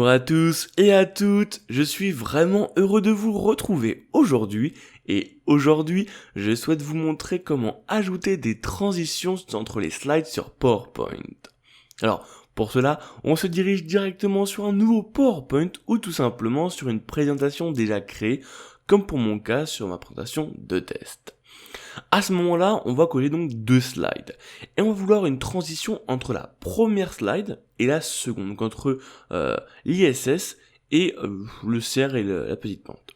Bonjour à tous et à toutes, je suis vraiment heureux de vous retrouver aujourd'hui et aujourd'hui je souhaite vous montrer comment ajouter des transitions entre les slides sur PowerPoint. Alors pour cela, on se dirige directement sur un nouveau PowerPoint ou tout simplement sur une présentation déjà créée comme pour mon cas sur ma présentation de test. À ce moment-là, on va coller donc deux slides. Et on va vouloir une transition entre la première slide et la seconde, donc entre l'ISS et le cerf et la petite pente.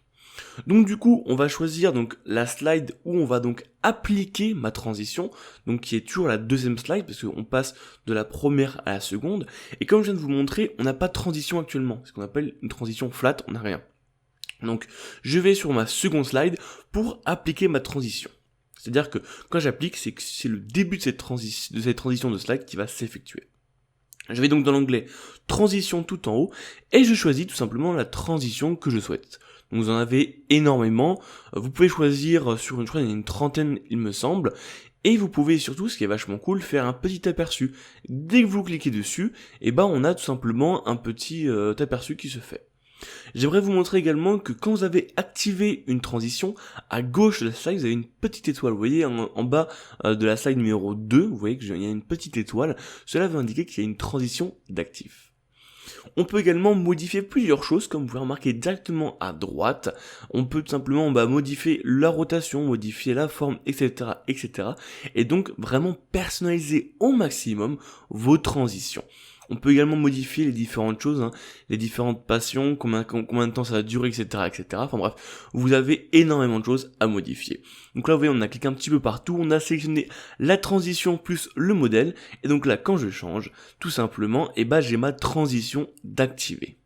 Donc du coup, on va choisir donc la slide où on va donc appliquer ma transition, donc qui est toujours la deuxième slide, parce qu'on passe de la première à la seconde. Et comme je viens de vous montrer, on n'a pas de transition actuellement, ce qu'on appelle une transition flat, on n'a rien. Donc je vais sur ma seconde slide pour appliquer ma transition. C'est-à-dire que quand j'applique, c'est le début de cette transition de slide qui va s'effectuer. Je vais donc dans l'onglet transition tout en haut et je choisis tout simplement la transition que je souhaite. Donc vous en avez énormément, vous pouvez choisir sur je crois qu'il y en a une trentaine il me semble, et vous pouvez surtout, ce qui est vachement cool, faire un petit aperçu. Dès que vous cliquez dessus, et ben on a tout simplement un petit aperçu qui se fait. J'aimerais vous montrer également que quand vous avez activé une transition, à gauche de la slide, vous avez une petite étoile. Vous voyez en bas de la slide numéro 2, vous voyez qu'il y a une petite étoile. Cela veut indiquer qu'il y a une transition d'actif. On peut également modifier plusieurs choses, comme vous pouvez remarquer directement à droite. On peut tout simplement modifier la rotation, modifier la forme, etc., etc. Et donc vraiment personnaliser au maximum vos transitions. On peut également modifier les différentes choses, les différentes passions, combien de temps ça va durer, etc., etc. Enfin bref, vous avez énormément de choses à modifier. Donc là, vous voyez, on a cliqué un petit peu partout, on a sélectionné la transition plus le modèle, et donc là, quand je change, tout simplement, j'ai ma transition d'activer.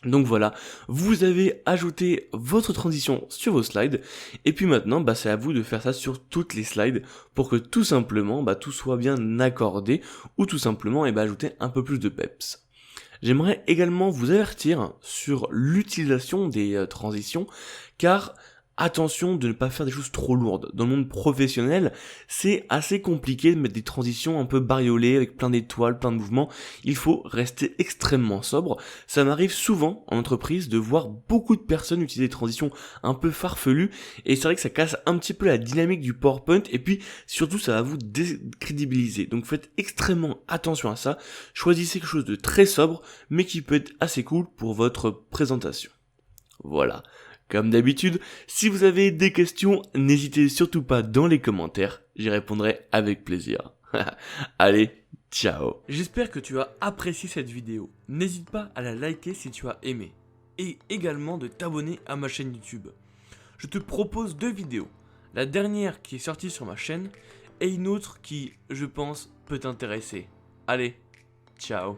Donc voilà, vous avez ajouté votre transition sur vos slides, et puis maintenant, c'est à vous de faire ça sur toutes les slides, pour que tout simplement, tout soit bien accordé, ou tout simplement, ajouter un peu plus de peps. J'aimerais également vous avertir sur l'utilisation des transitions, car attention de ne pas faire des choses trop lourdes. Dans le monde professionnel, c'est assez compliqué de mettre des transitions un peu bariolées, avec plein d'étoiles, plein de mouvements. Il faut rester extrêmement sobre. Ça m'arrive souvent en entreprise de voir beaucoup de personnes utiliser des transitions un peu farfelues, et c'est vrai que ça casse un petit peu la dynamique du PowerPoint, et puis surtout ça va vous décrédibiliser. Donc faites extrêmement attention à ça. Choisissez quelque chose de très sobre, mais qui peut être assez cool pour votre présentation. Voilà. Comme d'habitude, si vous avez des questions, n'hésitez surtout pas dans les commentaires, j'y répondrai avec plaisir. Allez, ciao. J'espère que tu as apprécié cette vidéo. N'hésite pas à la liker si tu as aimé. Et également de t'abonner à ma chaîne YouTube. Je te propose deux vidéos. La dernière qui est sortie sur ma chaîne et une autre qui, je pense, peut t'intéresser. Allez, ciao.